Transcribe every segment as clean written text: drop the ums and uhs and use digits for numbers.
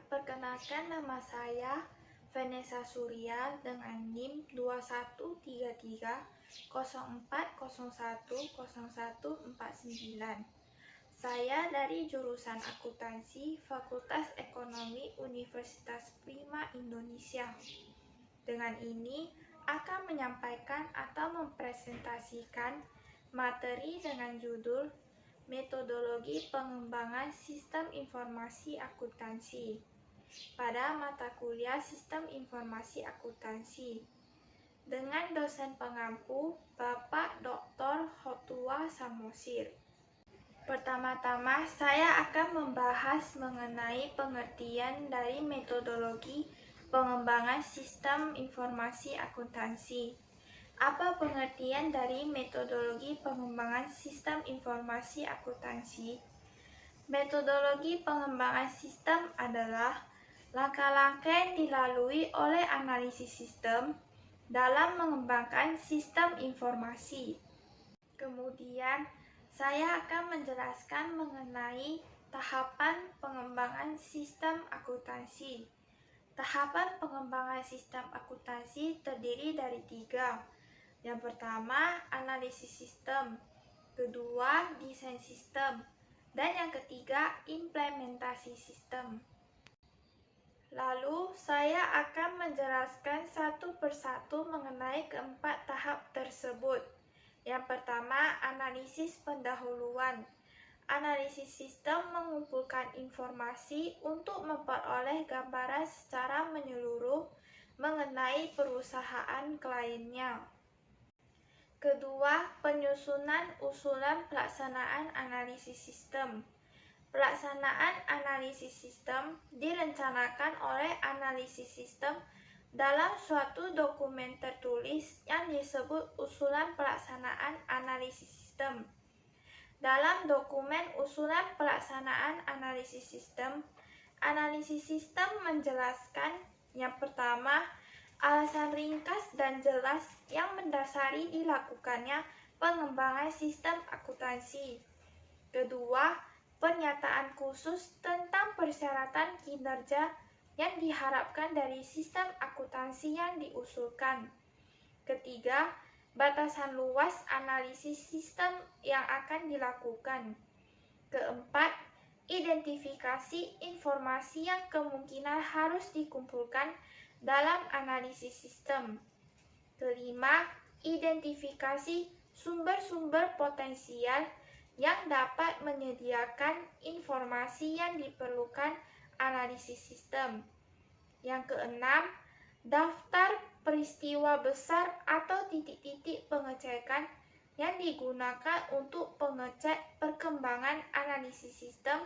perkenalkan nama saya Vanessa Surya dengan NIM 213304010149. Saya dari jurusan akuntansi Fakultas Ekonomi Universitas Prima Indonesia. Dengan ini akan menyampaikan atau mempresentasikan materi dengan judul Metodologi Pengembangan Sistem Informasi Akuntansi pada mata kuliah Sistem Informasi Akuntansi dengan dosen pengampu Bapak Dr. Hotua Samosir. Pertama-tama saya akan membahas mengenai pengertian dari metodologi pengembangan sistem informasi akuntansi. Apa pengertian dari metodologi pengembangan sistem informasi akuntansi? Metodologi pengembangan sistem adalah langkah-langkah yang dilalui oleh analisis sistem dalam mengembangkan sistem informasi. Kemudian, saya akan menjelaskan mengenai tahapan pengembangan sistem akuntansi. Tahapan pengembangan sistem akuntansi terdiri dari 3. Yang pertama, analisis sistem. Kedua, desain sistem. Dan yang ketiga, implementasi sistem. Lalu, saya akan menjelaskan satu persatu mengenai keempat tahap tersebut. Yang pertama, analisis pendahuluan. Analisis sistem mengumpulkan informasi untuk memperoleh gambaran secara menyeluruh mengenai perusahaan kliennya. Kedua, penyusunan usulan pelaksanaan analisis sistem. Pelaksanaan analisis sistem direncanakan oleh analisis sistem dalam suatu dokumen tertulis yang disebut usulan pelaksanaan analisis sistem. Dalam dokumen usulan pelaksanaan analisis sistem menjelaskan yang pertama, alasan ringkas dan jelas yang mendasari dilakukannya pengembangan sistem akuntansi. Kedua, pernyataan khusus tentang persyaratan kinerja yang diharapkan dari sistem akuntansi yang diusulkan. Ketiga, batasan luas analisis sistem yang akan dilakukan. Keempat, identifikasi informasi yang kemungkinan harus dikumpulkan dalam analisis sistem. Kelima, identifikasi sumber-sumber potensial yang dapat menyediakan informasi yang diperlukan analisis sistem. Yang keenam, daftar peristiwa besar atau titik-titik pengecekan yang digunakan untuk pengecek perkembangan analisis sistem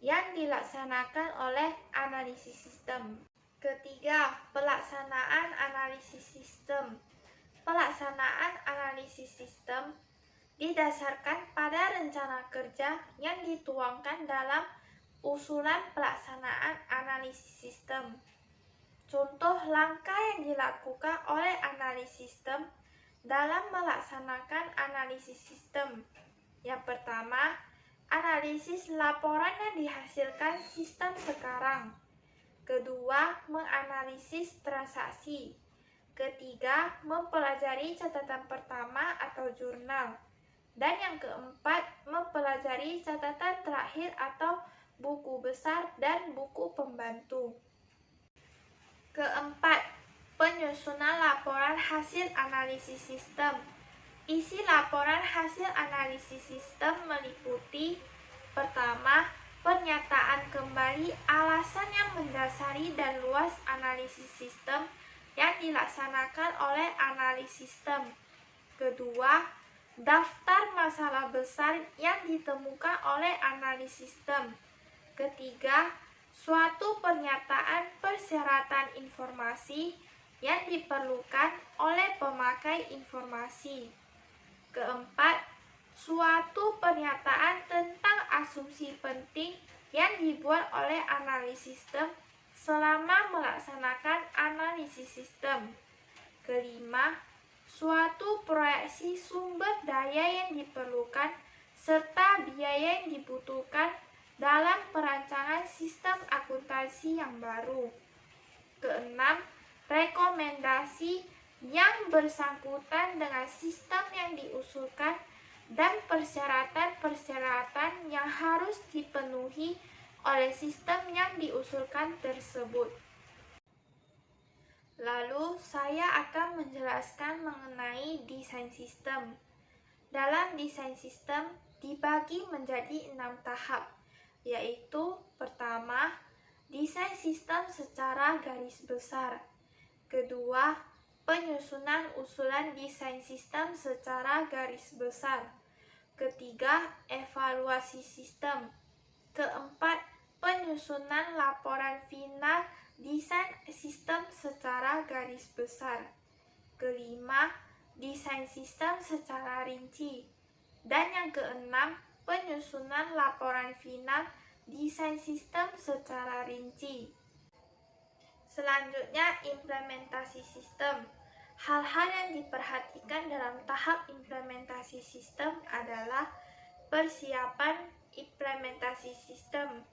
yang dilaksanakan oleh analisis sistem. Ketiga, pelaksanaan analisis sistem. Pelaksanaan analisis sistem didasarkan pada rencana kerja yang dituangkan dalam usulan pelaksanaan analisis sistem. Contoh langkah yang dilakukan oleh analisis sistem dalam melaksanakan analisis sistem. Yang pertama, analisis laporan yang dihasilkan sistem sekarang. Kedua, menganalisis transaksi. Ketiga, mempelajari catatan pertama atau jurnal. Dan yang keempat, mempelajari catatan terakhir atau buku besar dan buku pembantu. Keempat, penyusunan laporan hasil analisis sistem. Isi laporan hasil analisis sistem meliputi: pertama, pernyataan kembali alasan yang mendasari dan luas analisis sistem yang dilaksanakan oleh analis sistem. Kedua, daftar masalah besar yang ditemukan oleh analis sistem. Ketiga, suatu pernyataan persyaratan informasi yang diperlukan oleh pemakai informasi. Keempat, suatu pernyataan tentang asumsi penting yang dibuat oleh analis sistem selama melaksanakan analisis sistem. Kelima, suatu proyeksi sumber daya yang diperlukan serta biaya yang dibutuhkan dalam perancangan sistem akuntansi yang baru. Keenam, rekomendasi yang bersangkutan dengan sistem yang diusulkan dan persyaratan-persyaratan yang harus dipenuhi oleh sistem yang diusulkan tersebut. Lalu, saya akan menjelaskan mengenai desain sistem. Dalam desain sistem dibagi menjadi 6 tahap, yaitu pertama, desain sistem secara garis besar. Kedua, penyusunan usulan desain sistem secara garis besar. Ketiga, evaluasi sistem. Keempat, penyusunan laporan final desain sistem secara garis besar. Kelima, desain sistem secara rinci. Dan yang keenam, penyusunan laporan final desain sistem secara rinci. Selanjutnya, implementasi sistem. Hal-hal yang diperhatikan dalam tahap implementasi sistem adalah persiapan implementasi sistem,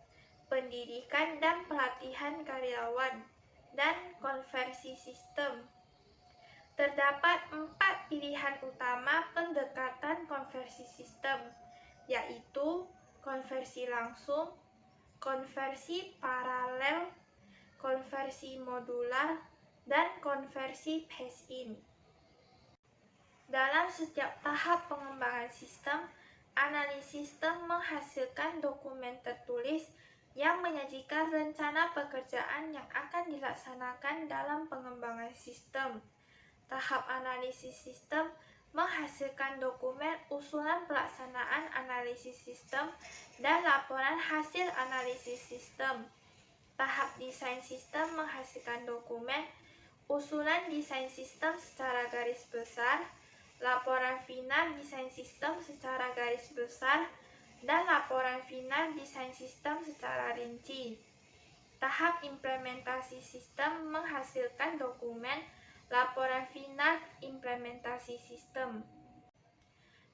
pendidikan dan pelatihan karyawan, dan konversi sistem. Terdapat 4 pilihan utama pendekatan konversi sistem, yaitu konversi langsung, konversi paralel, konversi modular, dan konversi phase-in. Dalam setiap tahap pengembangan sistem, analis sistem menghasilkan dokumen tertulis yang menyajikan rencana pekerjaan yang akan dilaksanakan dalam pengembangan sistem. Tahap analisis sistem menghasilkan dokumen usulan pelaksanaan analisis sistem dan laporan hasil analisis sistem. Tahap desain sistem menghasilkan dokumen usulan desain sistem secara garis besar, laporan final desain sistem secara garis besar, dan laporan final desain sistem secara rinci. Tahap implementasi sistem menghasilkan dokumen laporan final implementasi sistem.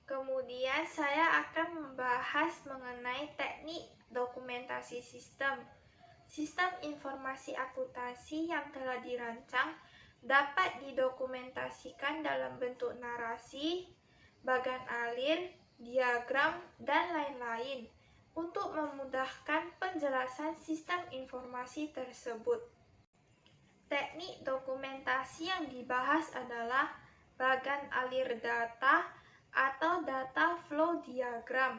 Kemudian saya akan membahas mengenai teknik dokumentasi sistem. Sistem informasi akuntansi yang telah dirancang dapat didokumentasikan dalam bentuk narasi, bagan alir, diagram, dan lain-lain untuk memudahkan penjelasan sistem informasi tersebut. Teknik dokumentasi yang dibahas adalah bagan alir data atau data flow diagram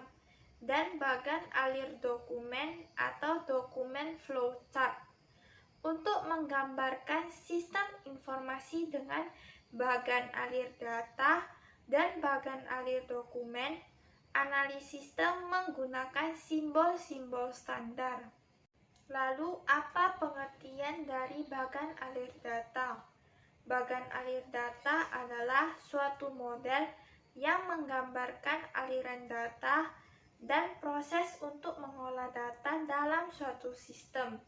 dan bagan alir dokumen atau dokumen flow chart. Untuk menggambarkan sistem informasi dengan bagan alir data dan bagan alir dokumen, analis sistem menggunakan simbol-simbol standar. Lalu, apa pengertian dari bagan alir data? Bagan alir data adalah suatu model yang menggambarkan aliran data dan proses untuk mengolah data dalam suatu sistem.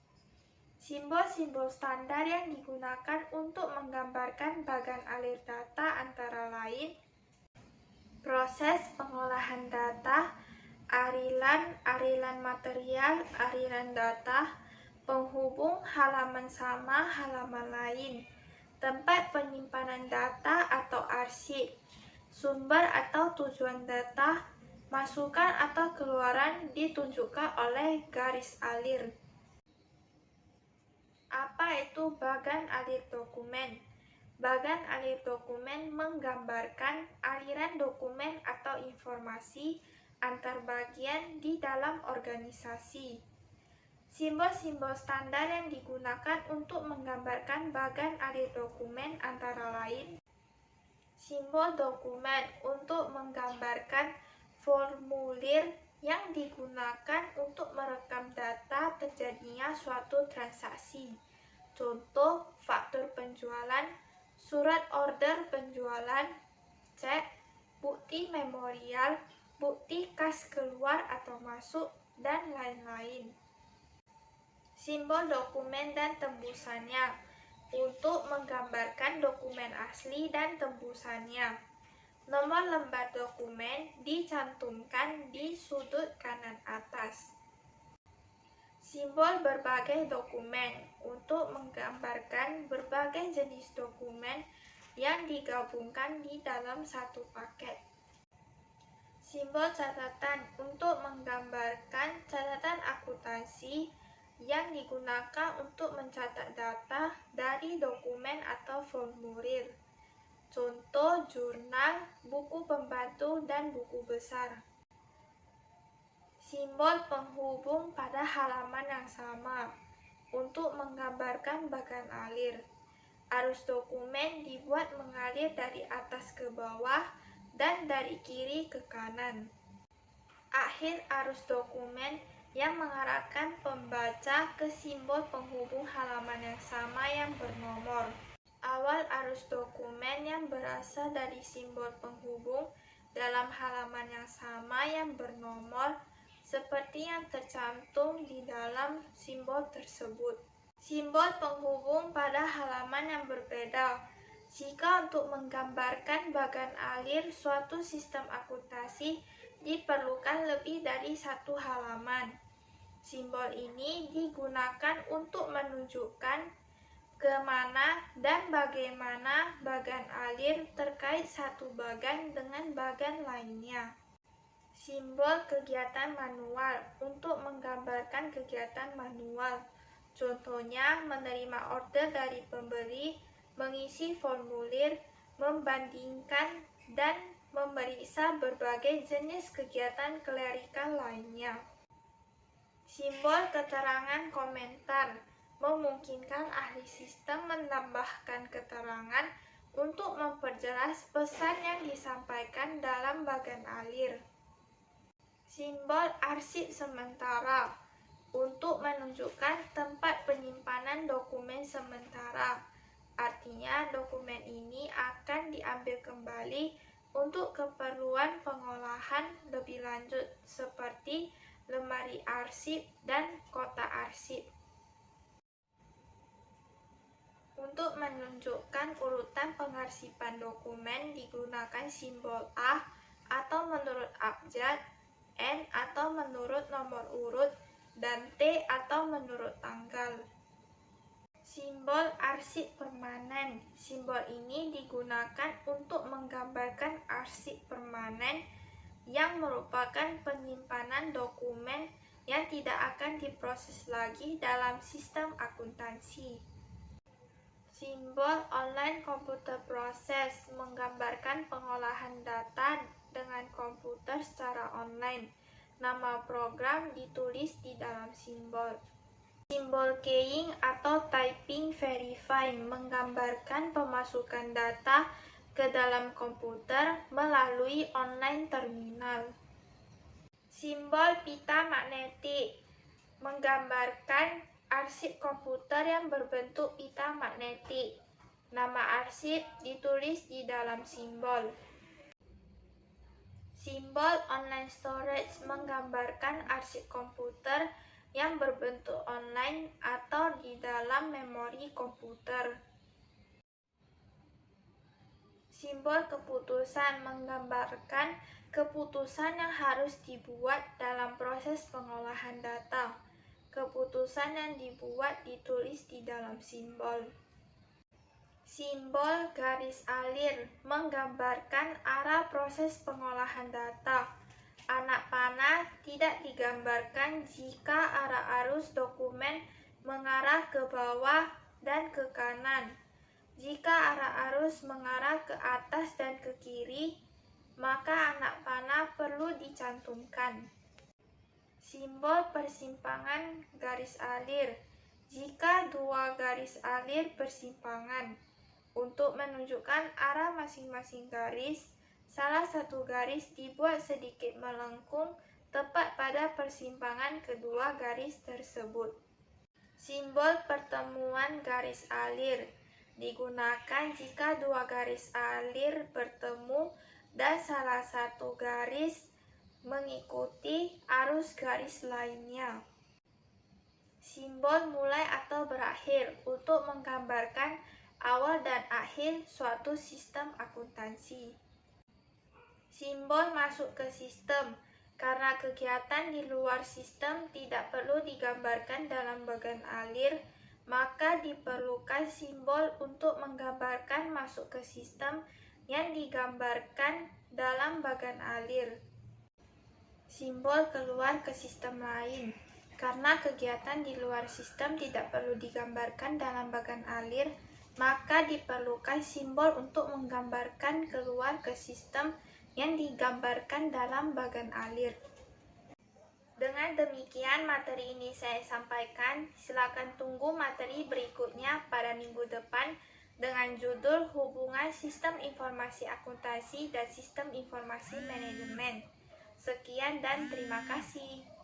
Simbol-simbol standar yang digunakan untuk menggambarkan bagan alir data antara lain proses pengolahan data, arilan material, arilan data, penghubung halaman sama halaman lain, tempat penyimpanan data atau arsip, sumber atau tujuan data, masukan atau keluaran ditunjukkan oleh garis alir. Apa itu bagan alir dokumen? Bagan alir dokumen menggambarkan aliran dokumen atau informasi antar bagian di dalam organisasi. Simbol-simbol standar yang digunakan untuk menggambarkan bagan alir dokumen antara lain simbol dokumen untuk menggambarkan formulir yang digunakan untuk merekam data terjadinya suatu transaksi. Contoh, faktur penjualan, surat order penjualan, cek, bukti memorial, bukti kas keluar atau masuk, dan lain-lain. Simbol dokumen dan tembusannya untuk menggambarkan dokumen asli dan tembusannya. Nomor lembar dokumen dicantumkan di sudut kanan atas. Simbol berbagai dokumen untuk menggambarkan berbagai jenis dokumen yang digabungkan di dalam satu paket. Simbol catatan untuk menggambarkan catatan akuntansi yang digunakan untuk mencatat data dari dokumen atau formulir. Contoh jurnal, buku pembantu, dan buku besar. Simbol penghubung pada halaman yang sama untuk menggambarkan bagan alir. Arus dokumen dibuat mengalir dari atas ke bawah dan dari kiri ke kanan. Akhir arus dokumen yang mengarahkan pembaca ke simbol penghubung halaman yang sama yang bernomor. Awal arus dokumen yang berasal dari simbol penghubung dalam halaman yang sama yang bernomor seperti yang tercantum di dalam simbol tersebut. Simbol penghubung pada halaman yang berbeda. Jika untuk menggambarkan bagan alir suatu sistem akuntansi diperlukan lebih dari satu halaman. Simbol ini digunakan untuk menunjukkan kemana dan bagaimana bagan alir terkait satu bagan dengan bagan lainnya. Simbol kegiatan manual untuk menggambarkan kegiatan manual. Contohnya menerima order dari pembeli, mengisi formulir, membandingkan, dan memeriksa berbagai jenis kegiatan klerikal lainnya. Simbol keterangan komentar memungkinkan ahli sistem menambahkan keterangan untuk memperjelas pesan yang disampaikan dalam bagan alir. Simbol arsip sementara untuk menunjukkan tempat penyimpanan dokumen sementara. Artinya dokumen ini akan diambil kembali untuk keperluan pengolahan lebih lanjut seperti lemari arsip dan kotak arsip. Untuk menunjukkan urutan pengarsipan dokumen digunakan simbol A atau menurut abjad, N atau menurut nomor urut, dan T atau menurut tanggal. Simbol arsip permanen. Simbol ini digunakan untuk menggambarkan arsip permanen yang merupakan penyimpanan dokumen yang tidak akan diproses lagi dalam sistem akuntansi. Simbol online computer process menggambarkan pengolahan data dengan komputer secara online. Nama program ditulis di dalam simbol. Simbol keying atau typing verify menggambarkan pemasukan data ke dalam komputer melalui online terminal. Simbol pita magnetik menggambarkan arsip komputer yang berbentuk pita magnetik. Nama arsip ditulis di dalam simbol. Simbol online storage menggambarkan arsip komputer yang berbentuk online atau di dalam memori komputer. Simbol keputusan menggambarkan keputusan yang harus dibuat dalam proses pengolahan data. Keputusan yang dibuat ditulis di dalam simbol. Simbol garis alir menggambarkan arah proses pengolahan data. Anak panah tidak digambarkan jika arah arus dokumen mengarah ke bawah dan ke kanan. Jika arah arus mengarah ke atas dan ke kiri, maka anak panah perlu dicantumkan. Simbol persimpangan garis alir. Jika dua garis alir bersimpangan, untuk menunjukkan arah masing-masing garis, salah satu garis dibuat sedikit melengkung tepat pada persimpangan kedua garis tersebut. Simbol pertemuan garis alir digunakan jika dua garis alir bertemu dan salah satu garis mengikuti arus garis lainnya. Simbol mulai atau berakhir untuk menggambarkan awal dan akhir suatu sistem akuntansi. Simbol masuk ke sistem Karena kegiatan di luar sistem tidak perlu digambarkan dalam bagan alir, maka diperlukan simbol untuk menggambarkan masuk ke sistem yang digambarkan dalam bagan alir. Simbol keluar ke sistem lain. Karena kegiatan di luar sistem tidak perlu digambarkan dalam bagan alir, maka diperlukan simbol untuk menggambarkan keluar ke sistem yang digambarkan dalam bagan alir. Dengan demikian materi ini saya sampaikan. Silakan tunggu materi berikutnya pada minggu depan dengan judul Hubungan Sistem Informasi Akuntansi dan Sistem Informasi Manajemen. Sekian dan terima kasih.